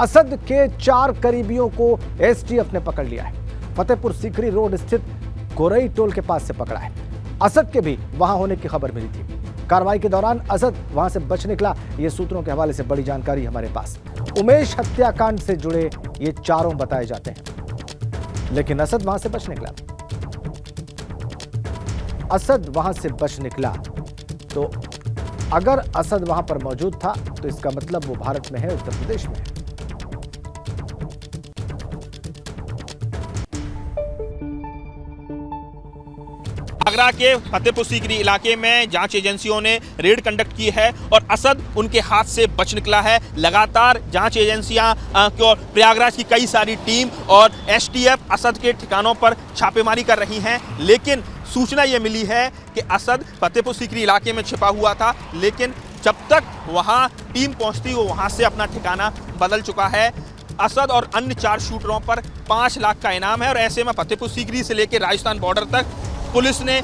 असद के 4 करीबियों को एसटीएफ ने पकड़ लिया है। फतेहपुर सीकरी रोड स्थित कोरई टोल के पास से पकड़ा है। असद के भी वहां होने की खबर मिली थी। कार्रवाई के दौरान असद वहां से बच निकला। ये सूत्रों के हवाले से बड़ी जानकारी हमारे पास। उमेश हत्याकांड से जुड़े ये चारों बताए जाते हैं, लेकिन असद वहां से बच निकला। असद वहां से बच निकला तो अगर असद वहां पर मौजूद था तो इसका मतलब वो भारत में है, उत्तर प्रदेश में है। आगरा के फतेहपुर सीकरी इलाके में जांच एजेंसियों ने रेड कंडक्ट की है और असद उनके हाथ से बच निकला है। लगातार जांच एजेंसियां और प्रयागराज की कई सारी टीम और एसटीएफ असद के ठिकानों पर छापेमारी कर रही हैं, लेकिन सूचना ये मिली है कि असद फतेहपुर सीकरी इलाके में छिपा हुआ था, लेकिन जब तक वहां टीम पहुंचती वो वहां से अपना ठिकाना बदल चुका है। असद और अन्य 4 शूटरों पर 5 लाख का इनाम है और ऐसे में फतेहपुर सीकरी से लेकर राजस्थान बॉर्डर तक पुलिस ने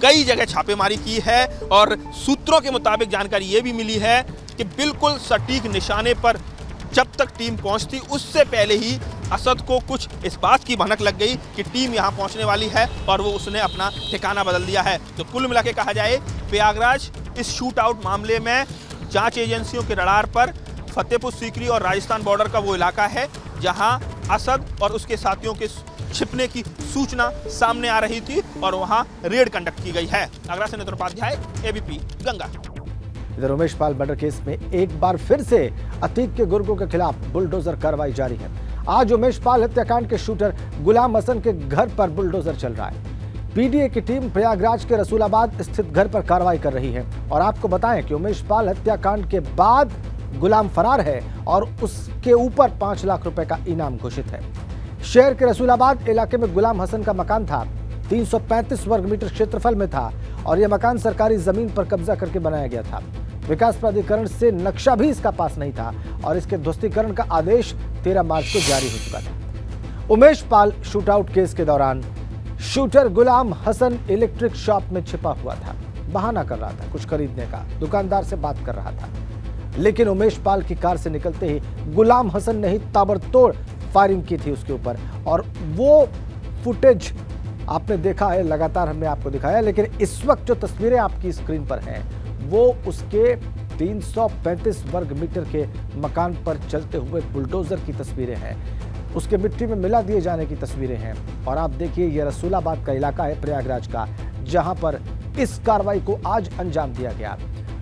कई जगह छापेमारी की है और सूत्रों के मुताबिक जानकारी ये भी मिली है कि बिल्कुल सटीक निशाने पर जब तक टीम पहुंचती उससे पहले ही असद को कुछ इस बात की भनक लग गई कि टीम यहां पहुंचने वाली है और वो उसने अपना ठिकाना बदल दिया है। तो कुल मिला के कहा जाए प्रयागराज इस शूट आउट मामले में जांच एजेंसियों के रडार पर फतेहपुर सीकरी और राजस्थान बॉर्डर का वो इलाका है जहां असद और उसके साथियों के छिपने की सूचना सामने आ रही थी और वहां रेड कंडक्ट की गई है। आगरा से नितिन उपाध्याय, एबीपी गंगा। इधर उमेश पाल मर्डर केस में एक बार फिर से अतीक के गुर्गों के खिलाफ बुलडोजर कार्रवाई जारी है। आज उमेश पाल हत्याकांड के शूटर गुलाम हसन के घर पर बुलडोजर चल रहा है। पीडीए की टीम प्रयागराज के रसूलाबाद स्थित घर पर कार्रवाई कर रही है और आपको बताएं कि उमेश पाल हत्याकांड के बाद गुलाम फरार है और उसके ऊपर 5 लाख रुपए का इनाम घोषित है। शहर के रसूलाबाद इलाके में गुलाम हसन का मकान था। 335 वर्ग मीटर क्षेत्रफल में था और यह मकान सरकारी जमीन पर कब्जा करके बनाया गया था। विकास प्राधिकरण से नक्शा भी इसका पास नहीं था और इसके ध्वस्तीकरण का आदेश 13 मार्च को जारी हो चुका था। उमेश पाल शूटआउट केस के दौरान शूटर गुलाम हसन इलेक्ट्रिक शॉप में छिपा हुआ था। बहाना कर रहा था कुछ खरीदने का, दुकानदार से बात कर रहा था, लेकिन उमेश पाल की कार से निकलते ही गुलाम हसन ने ही ताबड़तोड़ फायरिंग की थी उसके ऊपर और वो फुटेज आपने देखा है, लगातार हमने आपको दिखाया। लेकिन इस वक्त जो तस्वीरें आपकी स्क्रीन पर हैं वो उसके 335 वर्ग मीटर के मकान पर चलते हुए बुलडोजर की तस्वीरें हैं, उसके मिट्टी में मिला दिए जाने की तस्वीरें हैं। और आप देखिए ये रसूलाबाद का इलाका है प्रयागराज का, जहां पर इस कार्रवाई को आज अंजाम दिया गया।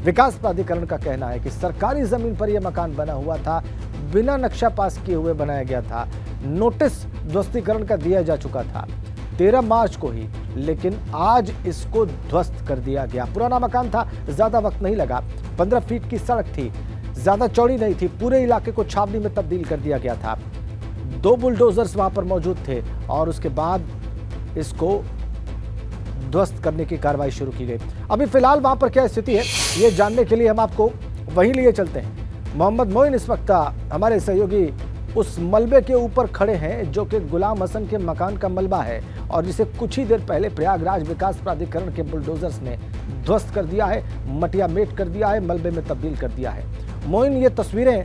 विकास प्राधिकरण का कहना है कि सरकारी जमीन पर यह मकान बना हुआ था, बिना नक्शा पास किए हुए बनाया गया था। नोटिस ध्वस्तीकरण का दिया जा चुका था 13 मार्च को ही, लेकिन आज इसको ध्वस्त कर दिया गया। पुराना मकान था, ज्यादा वक्त नहीं लगा। 15 फीट की सड़क थी, ज्यादा चौड़ी नहीं थी। पूरे इलाके को छावनी में तब्दील कर दिया गया था। 2 बुलडोजर्स वहां पर मौजूद थे और उसके बाद इसको ध्वस्त करने की कार्रवाई शुरू की गई। अभी फिलहाल वहां पर क्या स्थिति है ये जानने के लिए हम आपको वहीं लिए चलते हैं। मोहम्मद मोइन इस वक्त हमारे सहयोगी उस मलबे के ऊपर खड़े हैं जो कि गुलाम हसन के मकान का मलबा है और जिसे कुछ ही देर पहले प्रयागराज विकास प्राधिकरण के बुलडोजर्स ने ध्वस्त कर दिया है, मटिया मेट कर दिया है, मलबे में तब्दील कर दिया है। मोइन, ये तस्वीरें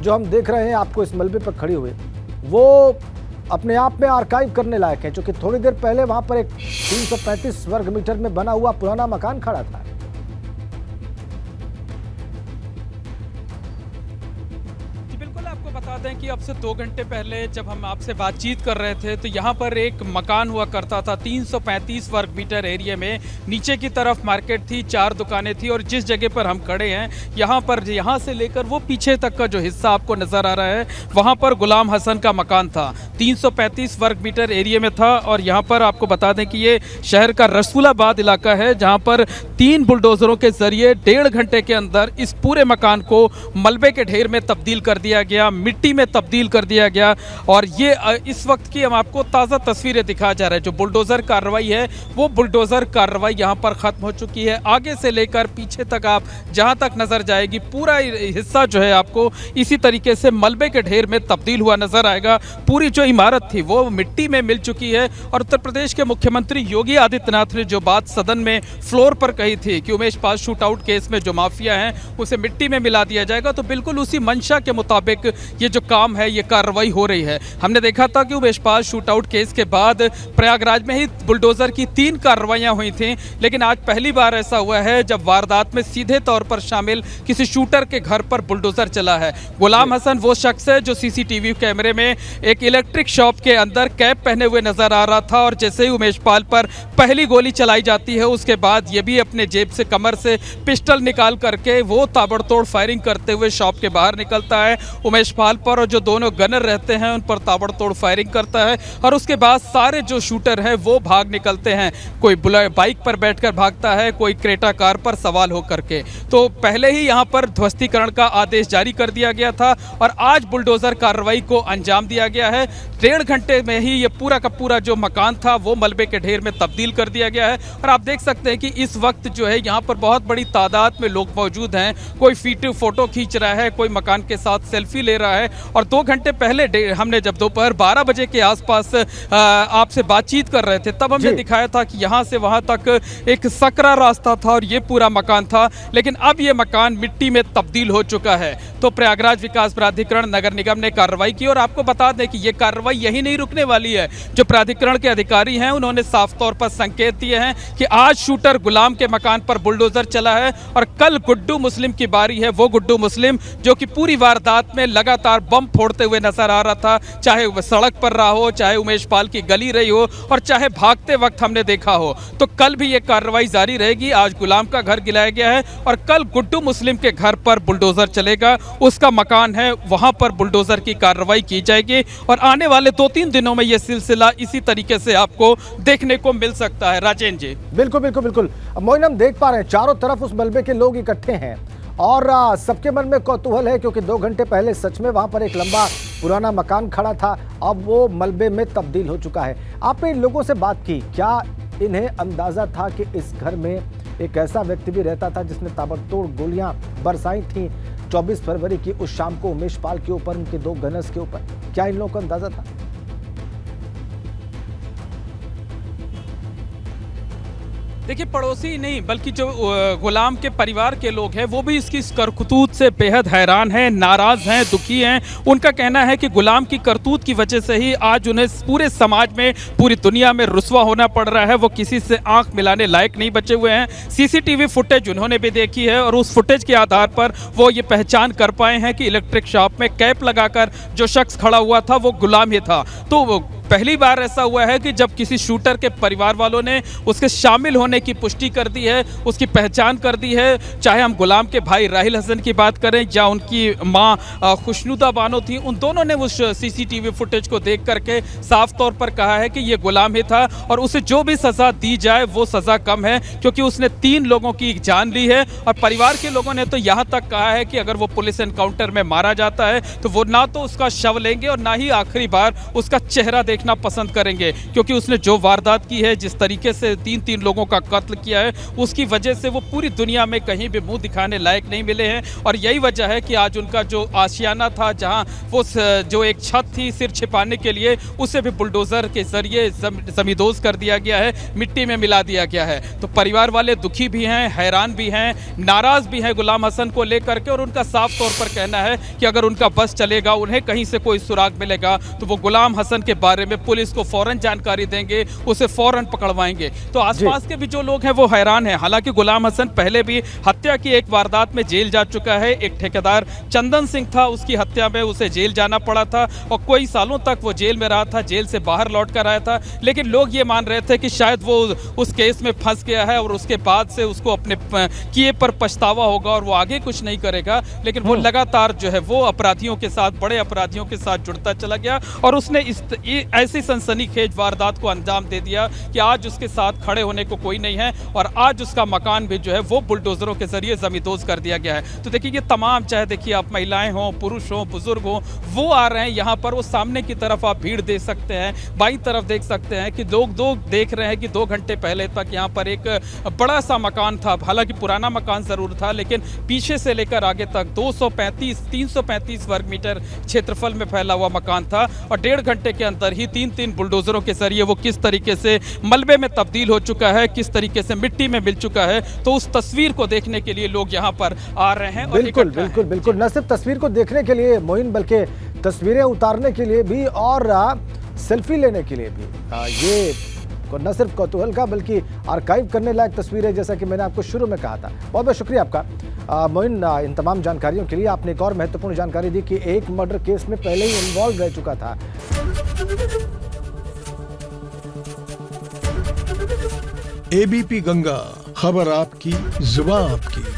जो हम देख रहे हैं आपको इस मलबे पर खड़ी हुई, वो अपने आप में आर्काइव करने लायक है, क्योंकि थोड़ी देर पहले वहां पर एक 335 वर्ग मीटर में बना हुआ पुराना मकान खड़ा था। बता दें कि अब से 2 घंटे पहले जब हम आपसे बातचीत कर रहे थे तो यहाँ पर एक मकान हुआ करता था 335 वर्ग मीटर एरिया में। नीचे की तरफ मार्केट थी, 4 दुकानें थी और जिस जगह पर हम खड़े हैं यहाँ से लेकर वो पीछे तक का जो हिस्सा आपको नज़र आ रहा है वहाँ पर गुलाम हसन का मकान था। 335 वर्ग मीटर एरिया में था और यहाँ पर आपको बता दें कि ये शहर का रसूलाबाद इलाका है जहाँ पर 3 बुलडोजरों के जरिए 1.5 घंटे के अंदर इस पूरे मकान को मलबे के ढेर में तब्दील कर दिया गया, मिट्टी में तब्दील कर दिया गया। और ये इस वक्त की हम आपको ताज़ा तस्वीरें दिखाया जा रहा है। जो बुलडोज़र कार्रवाई है वो बुलडोज़र कार्रवाई यहाँ पर ख़त्म हो चुकी है। आगे से लेकर पीछे तक आप जहाँ तक नज़र जाएगी पूरा हिस्सा जो है आपको इसी तरीके से मलबे के ढेर में तब्दील हुआ नज़र आएगा। पूरी जो इमारत थी वो मिट्टी में मिल चुकी है। और उत्तर प्रदेश के मुख्यमंत्री योगी आदित्यनाथ ने जो बात सदन में फ्लोर पर कही थी कि उमेश पाल शूटआउट केस में जो माफिया हैं उसे मिट्टी में मिला दिया जाएगा, तो बिल्कुल उसी मंशा के मुताबिक ये जो काम है, ये कार्रवाई हो रही है। हमने देखा था कि उमेश पाल शूटआउट केस के बाद प्रयागराज में ही बुलडोजर की 3 कार्रवाइयां हुई थी, लेकिन आज पहली बार ऐसा हुआ है जब वारदात में सीधे तौर पर शामिल किसी शूटर के घर पर बुलडोजर चला है। गुलाम हसन वो शख्स है जो सीसीटीवी कैमरे में एक इलेक्ट्रिक शॉप के अंदर कैप पहने हुए नजर आ रहा था, और जैसे ही उमेश पाल पर पहली गोली चलाई जाती है उसके बाद ये भी अपने जेब से कमर से पिस्टल निकाल करके वो ताबड़तोड़ फायरिंग करते हुए शॉप के बाहर निकलता है उमेश पाल पर, और जो दोनों गनर रहते हैं उन पर ताबड़तोड़ फायरिंग करता है, और उसके बाद सारे जो शूटर हैं वो भाग निकलते हैं। कोई बाइक पर बैठकर भागता है, कोई क्रेटा कार पर सवार होकर के। तो पहले ही यहाँ पर ध्वस्तीकरण का आदेश जारी कर दिया गया था और आज बुलडोजर कार्रवाई को अंजाम दिया गया है। 1.5 घंटे में ही ये पूरा का पूरा जो मकान था वो मलबे के ढेर में तब्दील कर दिया गया है, और आप देख सकते हैं कि इस वक्त जो है यहाँ पर बहुत बड़ी तादाद में लोग मौजूद हैं। कोई फोटो खींच रहा है, कोई मकान के साथ सेल्फी ले रहा है। और 2 घंटे पहले हमने जब दोपहर 12 बजे के आसपास आपसे बातचीत कर रहे थे तब हमने दिखाया था कि यहाँ से वहाँ तक एक सकरा रास्ता था और ये पूरा मकान था, लेकिन अब ये मकान मिट्टी में तब्दील हो चुका है। तो प्रयागराज विकास प्राधिकरण नगर निगम ने कार्रवाई की, और आपको बता दें कि ये कार्रवाई यही नहीं रुकने वाली है। जो प्राधिकरण के अधिकारी हैं उन्होंने साफ तौर पर संकेत दिए हैं कि आज शूटर गुलाम के मकान पर बुलडोजर चला है और कल गुड्डू मुस्लिम की बारी है। वो गुड्डू मुस्लिम जो कि पूरी वारदात में लगातार बम फोड़ते हुए नजर आ रहा था, चाहे वह सड़क पर रहा हो, चाहे उमेश पाल की गली रही हो, और चाहे भागते वक्त हमने देखा हो। तो कल भी ये कार्रवाई जारी रहेगी। आज गुलाम का घर गिराया गया है और कल गुड्डू मुस्लिम के घर पर बुलडोजर चलेगा, उसका मकान है, वहां पर बुलडोजर की कार्रवाई की जाएगी, और आने वाले 2-3 दिनों में यह सिलसिला इसी तरीके से आपको देखने को मिल सकता है। राजेंद्र जी, बिल्कुल बिल्कुल बिल्कुल। मोइन, हम देख पा रहे हैं चारों तरफ उस मलबे के लोग इकट्ठे हैं और सबके मन में कौतूहल है, क्योंकि 2 घंटे पहले सच में वहां पर एक लंबा पुराना मकान खड़ा था, अब वो मलबे में तब्दील हो चुका है। आपने इन लोगों से बात की, क्या इन्हें अंदाजा था कि इस घर में एक ऐसा व्यक्ति भी रहता था जिसने ताबड़तोड़ गोलियां बरसाई थी 24 फरवरी की उस शाम को उमेश पाल के ऊपर, उनके 2 गनर्स के ऊपर? क्या इन लोगों को अंदाजा था? देखिए, पड़ोसी नहीं बल्कि जो गुलाम के परिवार के लोग हैं वो भी इसकी करतूत से बेहद हैरान हैं, नाराज हैं, दुखी हैं। उनका कहना है कि गुलाम की करतूत की वजह से ही आज उन्हें पूरे समाज में, पूरी दुनिया में रुस्वा होना पड़ रहा है। वो किसी से आंख मिलाने लायक नहीं बचे हुए हैं। सीसीटीवी फुटेज उन्होंने भी देखी है और उस फुटेज के आधार पर वो ये पहचान कर पाए हैं कि इलेक्ट्रिक शॉप में कैप लगाकर जो शख्स खड़ा हुआ था वो गुलाम ही था। तो पहली बार ऐसा हुआ है कि जब किसी शूटर के परिवार वालों ने उसके शामिल होने की पुष्टि कर दी है, उसकी पहचान कर दी है। चाहे हम गुलाम के भाई राहिल हसन की बात करें या उनकी मां खुशनुदा बानो थी, उन दोनों ने उस सीसीटीवी फुटेज को देख करके साफ तौर पर कहा है कि ये गुलाम ही था और उसे जो भी सजा दी जाए वो सजा कम है, क्योंकि उसने 3 लोगों की जान ली है। और परिवार के लोगों ने तो यहाँ तक कहा है कि अगर वो पुलिस एनकाउंटर में मारा जाता है तो वो ना तो उसका शव लेंगे और ना ही आखिरी बार उसका चेहरा देखना पसंद करेंगे, क्योंकि उसने जो वारदात की है, जिस तरीके से 3 लोगों का कत्ल किया है, उसकी वजह से वो पूरी दुनिया में कहीं भी मुंह दिखाने लायक नहीं मिले हैं। और यही वजह है कि आज उनका जो आशियाना था, जहां वो जो एक छत थी सिर छिपाने के लिए, उसे भी बुलडोजर के जरिए जमींदोज कर दिया गया है, मिट्टी में मिला दिया गया है। तो परिवार वाले दुखी भी हैं, हैरान भी हैं, नाराज भी हैं गुलाम हसन को लेकर के, और उनका साफ तौर पर कहना है कि अगर उनका बस चलेगा, उन्हें कहीं से कोई सुराग मिलेगा तो वो गुलाम हसन के बारे में पुलिस को फौरन जानकारी देंगे, उसे फौरन पकड़वाएंगे। तो आसपास के भी जो लोग हैं वो हैरान हैं। हालांकि गुलाम हसन पहले भी हत्या की एक वारदात में जेल जा चुका है। एक ठेकेदार चंदन सिंह था, उसकी हत्या में उसे जेल जाना पड़ा था और कई सालों तक वो जेल में रहा था, जेल से बाहर लौट कर आया था। लेकिन लोग ये मान रहे थे कि शायद वो उस केस में फंस गया है और उसके बाद से उसको अपने किए पर पछतावा होगा और वो आगे कुछ नहीं करेगा। लेकिन वो लगातार जो है वो अपराधियों के साथ, बड़े अपराधियों के साथ जुड़ता चला गया और उसने ऐसी सनसनीखेज वारदात को अंजाम दे दिया कि आज उसके साथ खड़े होने को कोई नहीं है और आज उसका मकान भी जो है वो बुलडोजरों के जरिए जमींदोज कर दिया गया है। तो देखिए, ये तमाम, चाहे देखिए आप महिलाएं हों, पुरुष हों, बुजुर्ग हों, वो आ रहे हैं यहाँ पर। वो सामने की तरफ आप भीड़ देख सकते हैं, बाईं तरफ देख सकते हैं कि लोग देख रहे हैं कि 2 घंटे पहले तक यहाँ पर एक बड़ा सा मकान था। हालांकि पुराना मकान जरूर था, लेकिन पीछे से लेकर आगे तक 335 वर्ग मीटर क्षेत्रफल में फैला हुआ मकान था और 1.5 घंटे के अंदर ही 3 बुलडोजरों के जरिए वो किस तरीके से मलबे में तब्दील हो चुका है, किस तरीके से मिट्टी में मिल चुका है। तो उस तस्वीर को देखने के लिए लोग यहाँ पर आ रहे हैं। बिल्कुल बिल्कुल बिल्कुल, न सिर्फ तस्वीर को देखने के लिए मोइन, बल्कि तस्वीरें उतारने के लिए भी और सेल्फी लेने के लिए भी ये न सिर्फ कौतूहल का बल्कि आर्काइव करने लायक तस्वीरें, जैसा कि मैंने आपको शुरू में कहा था। बहुत बहुत शुक्रिया आपका मोइन, इन तमाम जानकारियों के लिए। आपने एक और महत्वपूर्ण जानकारी दी कि एक मर्डर केस में पहले ही इन्वॉल्व रह चुका था। एबीपी गंगा, खबर आपकी, जुबान आपकी।